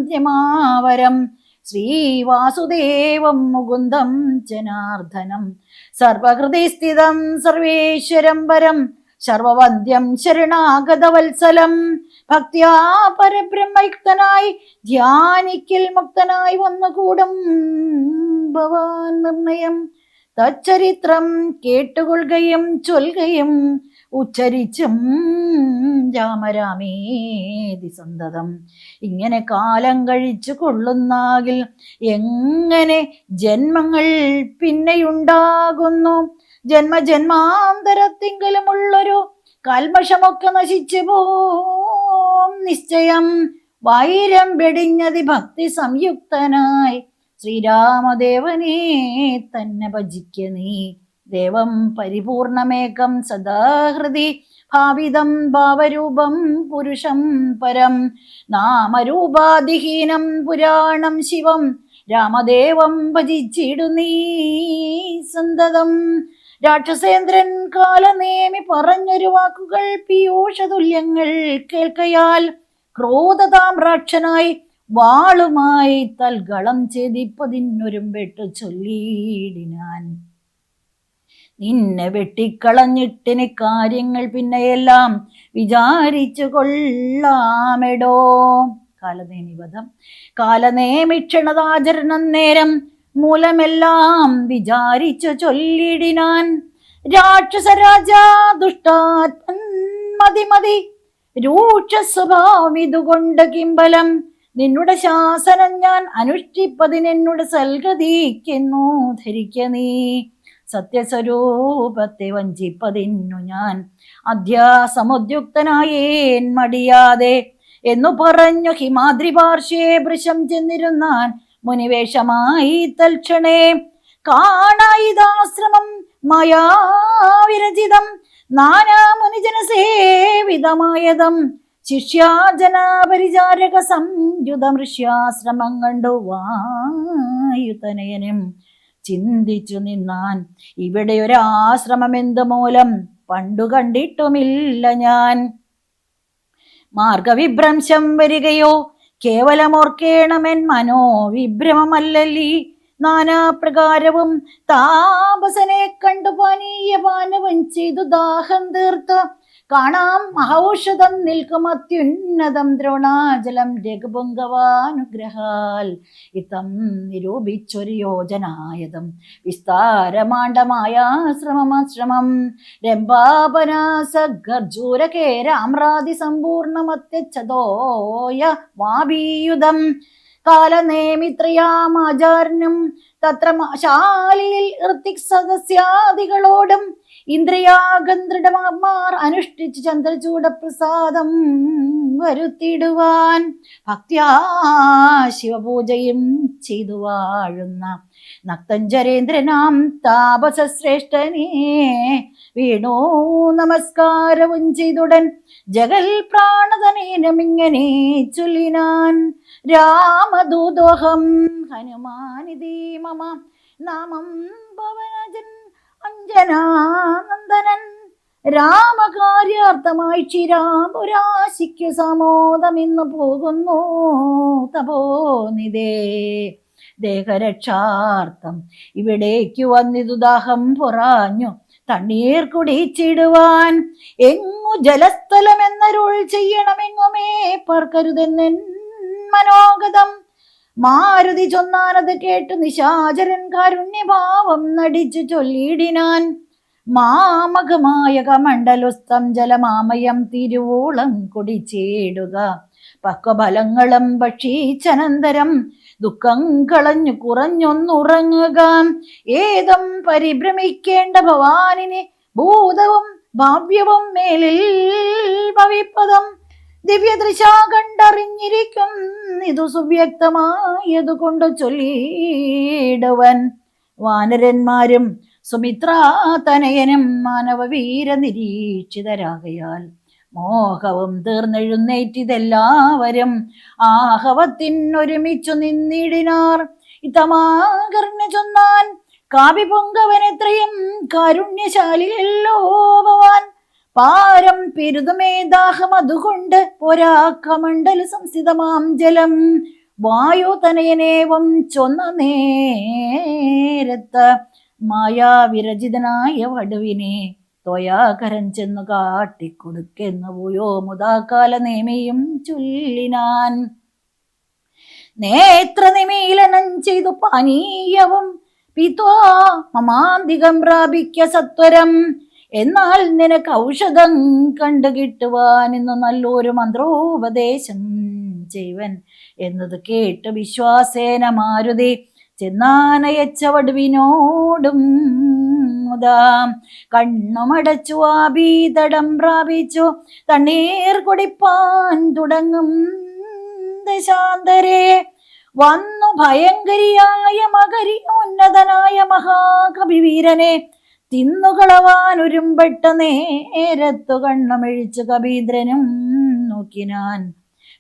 ത്യമാവരം ശ്രീവാസുദേവം മുകുന്ദം ജനാർദ്ദനം സർവഹൃദയസ്ഥിതം സർവേശ്വരം വരം സർവവന്ദ്യം ശരണാഗതവത്സലം ഭക്ത്യാ പരബ്രഹ്മയുക്തനായി ധ്യാനിക്കിൽ മുക്തനായി വന്നുകൂടും ഭവാൻ നിർണയം. തച്ചരിത്രം കേട്ടുകൊള്ളുകയും ചൊൽകയും ഉച്ചരിച്ചും രാമരാമേതി സന്തതം ഇങ്ങനെ കാലം കഴിച്ചു കൊള്ളുന്നാകിൽ എങ്ങനെ ജന്മങ്ങൾ പിന്നെയുണ്ടാകുന്നു? ജന്മജന്മാന്തരത്തിങ്കലുമുള്ളൊരു കൽമഷമൊക്കെ നശിച്ചു പോം നിശ്ചയം. വൈരം വെടിഞ്ഞതി ഭക്തി സംയുക്തനായി ശ്രീരാമദേവനെ തന്നെ ഭജിക്ക നീ. ദേവം പരിപൂർണമേകം സദാഹൃതി ഭാവിതം ഭാവരൂപം പുരുഷം പരം നാമരൂപാധിഹീനം പുരാണം ശിവം രാമദേവം ഭജിച്ചിടു നീ സന്തതം. രാക്ഷസേന്ദ്രൻ കാലനേമി പറഞ്ഞൊരു വാക്കുകൾ പീയൂഷതുല്യങ്ങൾ കേൾക്കയാൽ ക്രോധതാമ്രാക്ഷനായി വാളുമായി തൽഗളം ഛേദിപ്പതിനൊരുമ്പെട്ടു ചൊല്ലിയിടിനാൻ. നിന്നെ വെട്ടിക്കളഞ്ഞിട്ടിന് കാര്യങ്ങൾ പിന്നെയെല്ലാം വിചാരിച്ചു കൊള്ളാമെടോ. കാലനേമിവധം കാലനേമിക്ഷണതാചരണം നേരം മൂലമെല്ലാം വിചാരിച്ചു ചൊല്ലിടിനാൻ. രാക്ഷസരാജാ ദുഷ്ടാത്മൻ മതി മതി രൂക്ഷ സ്വഭാവം ഇതുകൊണ്ട് കിംബലം നിന്നുടെ ശാസനം ഞാൻ അനുഷ്ഠിപ്പതിനെന്നോട് സൽഗതിക്കുന്നു ധരിക്ക നീ. സത്യസ്വരൂപത്തെ വഞ്ചിപ്പതിന്നു ഞാൻ അധ്യാസമുദ്യുക്തനായേൻ മടിയാതെ എന്നു പറഞ്ഞു ഹിമാദ്രി പാർശ്വേ വൃഷം ചെന്നിരുന്നാൻ മുനിവേഷമായി തൽക്ഷണേ. കാണായിതാശ്രമം മായാവിരചിതം നാനാ മുനിജന സേവിതമായതം ശിഷ്യാജനാപരിചാരക സംയുതമൃഷ്യാശ്രമം കണ്ടു വായുതനയനും ചിന്തിച്ചു നിന്നാൻ. ഇവിടെ ഒരാശ്രമം എന്ത് മൂലം പണ്ടു കണ്ടിട്ടുമില്ല ഞാൻ. മാർഗവിഭ്രംശം വരികയോ കേവലമോർക്കേണമെൻ മനോവിഭ്രമമല്ലല്ലീ. നാനാപ്രകാരവും താപസനെ കണ്ടു പാനീയപാനവും ചെയ്തു ദാഹം തീർത്ത് കാണാം മഹൌഷധം നിൽക്കും അത്യുന്നതം ദ്രോണാജലം രഘുപുങ്കവാനുഗ്രഹാൽ ഇത്തം നിരൂപിച്ചൊരു യോജനായതം വിസ്താരമാണ്ഡമായാശ്രമമാശ്രമം രംഭാപനാസഗർജൂരകേരാമ്രാതി സമ്പൂർണമത്യച്ഛതോയ വാബീയുധം കാലനേമിത്രയാമാചാരനും തത്ര ശാലിയിൽ ഋത്തിക് സദസ്യാദികളോടും ഇന്ദ്രിയാഗന്ധൃഢമാർ അനുഷ്ഠിച്ച് ചന്ദ്രചൂഡപ്രസാദം വരുത്തിടുവാൻ ഭക്ത്യാ ശിവപൂജയും ചെയ്തു വാഴുന്ന നക്തഞ്ചരേന്ദ്രനാം താപസശ്രേഷ്ഠനെ വീണു നമസ്കാരവും ചെയ്തുടൻ ജഗൽ പ്രാണതനേനമിങ്ങനെ ചൊല്ലിനാൻ. രാമദൂതോഹം ഹനുമാനിധി മമ നാമം പവനജൻ അഞ്ജനാനന്ദനൻ. രാമകാര്യാർത്ഥമായി ശ്രീരാമുരാശിക്കു സമോദമിന്നു പോകുന്നു തപോനിധേ. ദേഹരക്ഷാർത്ഥം ഇവിടേക്കു വന്നിതു ദാഹം പൊറാഞ്ഞു തണ്ണീർ കുടിച്ചിടുവാൻ. എങ്ങു ജലസ്ഥലം എന്നരുൾ ചെയ്യണമെങ്ങുമേ പാർക്കരുതെന്നെൻ മനോഗതം. മാരുതി ചൊന്നാനത് കേട്ടു നിശാചരൻ കാരുണ്യഭാവം നടിച്ചു ചൊല്ലിയിടിനാൻ. മാമകമായ കമണ്ഡലുസ്തം ജലമാമയം തിരുവോളം കുടിച്ചിടുക. പക്വഫലങ്ങളും ഭക്ഷിച്ചനന്തരം ദുഃഖം കളഞ്ഞു കുറഞ്ഞൊന്നുറങ്ങുക. ഏതം പരിഭ്രമിക്കേണ്ട ഭവാനിനെ ഭൂതവും ഭാവ്യവും മേലിൽ ഭവിപ്പദം ദിവ്യദൃശ കണ്ടറിഞ്ഞിരിക്കും. ഇതു സുവ്യക്തമായതുകൊണ്ട് ചൊല്ലിയിടുവൻ. വാനരന്മാരും സുമിത്രാതനയനും മാനവവീര നിരീക്ഷിതരാകയാൽ മോഹവും തീർന്നെഴുന്നേറ്റിതെല്ലാവരും ആഹവത്തിനൊരുമിച്ചു നിന്നിടിനാർ. ഇതമാകർണ്യ ചൊന്നാൻ കാവ്യപൊങ്കവനെത്രയും കാരുണ്യശാലിയല്ലോ ഭവാൻ. പാരം പെരുതുമേ ദാഹം അതുകൊണ്ട് പോരാക്കമണ്ഡല സംസ്ഥിതമാം ജലം. വായുതനയനേവം ചൊന്ന നേരത്ത് മായാവിരചിതനായ വടുവിനെ ത്വയാകരൻ ചെന്നു കാട്ടിക്കൊടുക്കെന്നു പോയോ മുതാകാല നേമിയും ചൊല്ലിനാൻ. നേത്രനിമീലനം ചെയ്തു പാനീയവും പിത്വാ മമാന്തികം പ്രാപിക്ക സത്വരം. എന്നാൽ നിനക്ക് ഔഷധം കണ്ടു കിട്ടുവാൻ ഇന്ന് നല്ലൊരു മന്ത്രോപദേശം ചെയ്വൻ എന്നത് കേട്ട് വിശ്വാസേന മാരുതി ചെന്നാനയച്ച വടുവിനോടും മുതാം കണ്ണുമടച്ചു ആഭീതടം പ്രാപിച്ചു തണ്ണീർ കുടിപ്പാൻ തുടങ്ങും ദശാന്തരെ. വന്നു ഭയങ്കരിയായ മകരി ഉന്നതനായ മഹാകവിവീരനെ തിന്നുകളവാൻ ഒരുമ്പെട്ട നേരത്തു കണ്ണുമിഴിച്ചു കബീന്ദ്രനും നോക്കിനാൻ.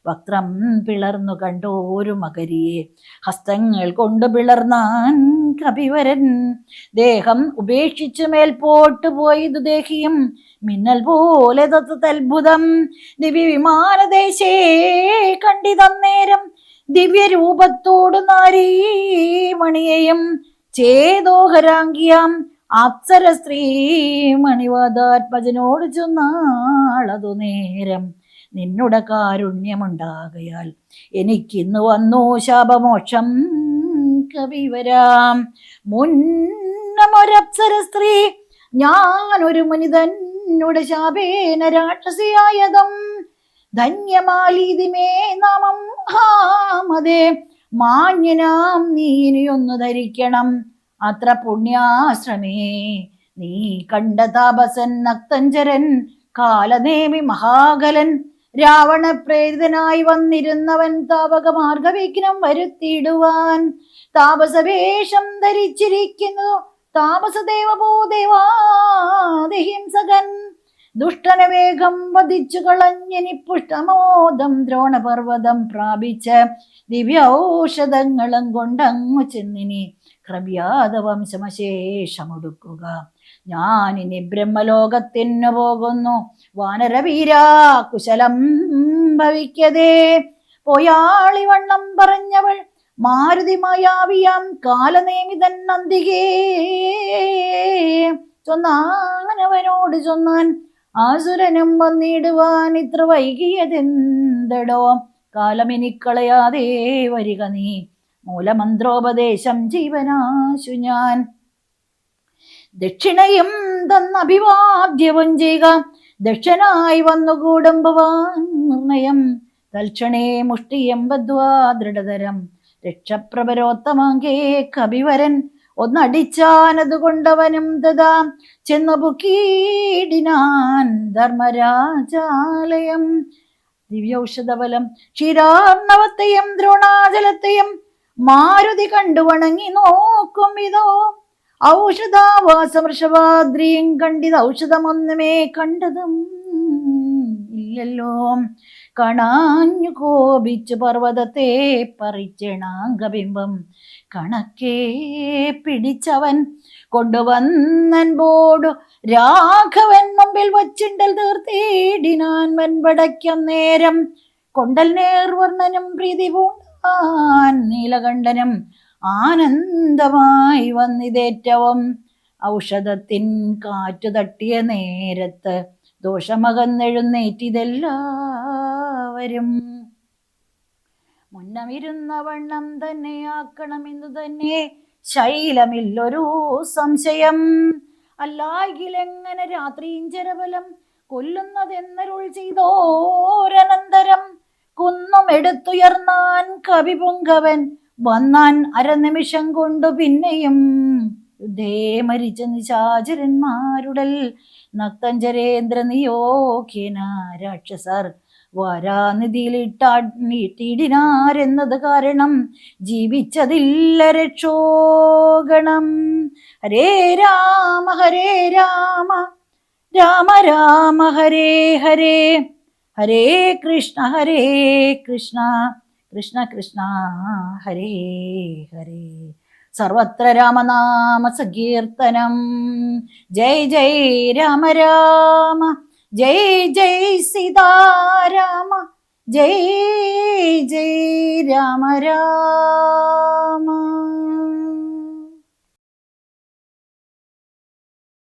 വക്രം പിളർന്നു കണ്ടു ഒരു മകരിയെ ഹസ്തങ്ങൾ കൊണ്ട് പിളർന്നാൻ കപിവരൻ. ദേഹം ഉപേക്ഷിച്ചു മേൽപോട്ട് പോയതു ദേഹിയും മിന്നൽ പോലെ തത്വത്ഭുതം. ദിവ്യവിമാനദേശേ കണ്ടിതന്നേരം ദിവ്യരൂപത്തോടു നാരീമണിയെയും ചേതോഹരാംഗിയാം അപ്സര സ്ത്രീ മണിവാദാത്മജനോട് ചൊന്നാളതു നേരം. നിന്നുടെ കാരുണ്യമുണ്ടാകയാൽ എനിക്കിന്ന് വന്നു ശാപമോക്ഷം കവിവരാം. മുന്നമൊരപ്സര സ്ത്രീ ഞാനൊരു മുനിതന്നുടെ ശാപേന രാക്ഷസിയായതും ധന്യമാലീതിമേ നാമം ഹാമതേ. മാന്യനാം നീ ഇനിയൊന്നു ധരിക്കണം അത്ര പുണ്യാശ്രമേ. നീ കണ്ട താപസൻ നക്തഞ്ചരൻ കാലനേമി മഹാകലൻ. രാവണ പ്രേരിതനായി വന്നിരുന്നവൻ താപക മാർഗവിഘ്നം വരുത്തിയിടുവാൻ താപസവേഷം ധരിച്ചിരിക്കുന്നു താപസദേവഭൂദേവാദിഹിംസകൻ. ദുഷ്ടനെ വേഗം വധിച്ചു കളഞ്ഞിനി പുഷ്ടമോദം ദ്രോണപർവ്വതം പ്രാപിച്ച് ദിവ്യൌഷധങ്ങളും കൊണ്ടങ്ങു ചെന്നിനി ക്രവ്യാത വംശമശേഷമൊടുക്കുക. ഞാനിനി ബ്രഹ്മലോകത്തിനു പോകുന്നു വാനരവീരാ കുശലം ഭവിക്കതേ. പോയാളിവണ്ണം പറഞ്ഞവൾ മാരുതി മായാവിയാം കാലനേമിതൻ അന്തികേ. ചൊന്നാനവനോട് ചൊന്നാൻ ആസുരനും വന്നിടുവാൻ ഇത്ര വൈകിയതെന്തടോ. കാലമിനിക്കളയാതെ വരിക നീ മൂലമന്ത്രോപദേശം ജീവനാശു ഞാൻ. ദക്ഷിണയും തന്നഭിവാദ്യവും ചെയ്യുക ദക്ഷനായി വന്നുകൂടും ഭവാൻ നിർണയം. തൽക്ഷണേ മുഷ്ടിയം ബദ്ധ്വാ ദൃഢതരം രക്ഷപ്രഭരോത്തമാങ്കേ കവിവരൻ. ഒന്നടിച്ചാനതുകൊണ്ടവനും തഥാ ചെന്നു പുക്കീടിനാൻ ധർമ്മരാജാലയം. ദിവ്യൌഷധബലം ക്ഷീരാർണവത്തെയും ദ്രോണാചലത്തെയും മാരുതി കണ്ടു വണങ്ങി നോക്കും ഇതോ. ഔഷധാവാസവൃഷഭാദ്രിയും കണ്ടിത് ഔഷധമൊന്നുമേ കണ്ടതും ഇല്ലല്ലോ. കണാഞ്ഞു കോപിച്ചു പർവ്വതത്തെ പറിച്ചെണാങ്കബിംബം കണക്കേ പിടിച്ചവൻ കൊണ്ടുവന്നൻപോടു രാഘവൻ മുമ്പിൽ വച്ചിണ്ടൽ തീർത്തിടിനാൻ. വൻപടയ്ക്കം നേരം കൊണ്ടൽ നേർവർണ്ണനും പ്രീതി പൂണ്ടാൻ നീലകണ്ഠനും ആനന്ദമായി വന്നിതേറ്റവും. ഔഷധത്തിൻ കാറ്റു തട്ടിയ നേരത്ത് ദോഷമകന്നെഴുന്നേറ്റിതെല്ലാവരും. മുന്നമിരുന്ന വണ്ണം തന്നെ ആക്കണമെന്നു തന്നെ ശൈലമില്ലൊരു സംശയം. അല്ലായിലെങ്ങനെ രാത്രിഞ്ചരബലം കൊല്ലുന്നതെന്നരുൾ ചെയ്തോരനന്തരം. കുന്നും എടുത്തുയർന്നാൻ കവിപുങ്കവൻ വന്നാൻ അരനിമിഷം കൊണ്ടു പിന്നെയും. യുദ്ധേ മരിച്ച നിശാചരന്മാരുടൽ നക്തഞ്ചരേന്ദ്ര നിയോഗ്യന രാക്ഷസർ വാരാനിധിയിലിട്ടിടിനാരെന്നത് കാരണം ജീവിച്ചതില്ല രക്ഷോഗണം. ഹരേ രാമ ഹരേ രാമ രാമ രാമ ഹരേ ഹരേ. ഹരേ കൃഷ്ണ കൃഷ്ണ കൃഷ്ണ ഹരേ ഹരേ. സർവത്ര രാമനാമ സങ്കീർത്തനം. ജയ് ജയ് രാമ രാമ ജയ് ജയ് സീതാരാമ ജയ് ജയ് രാമ രാമ.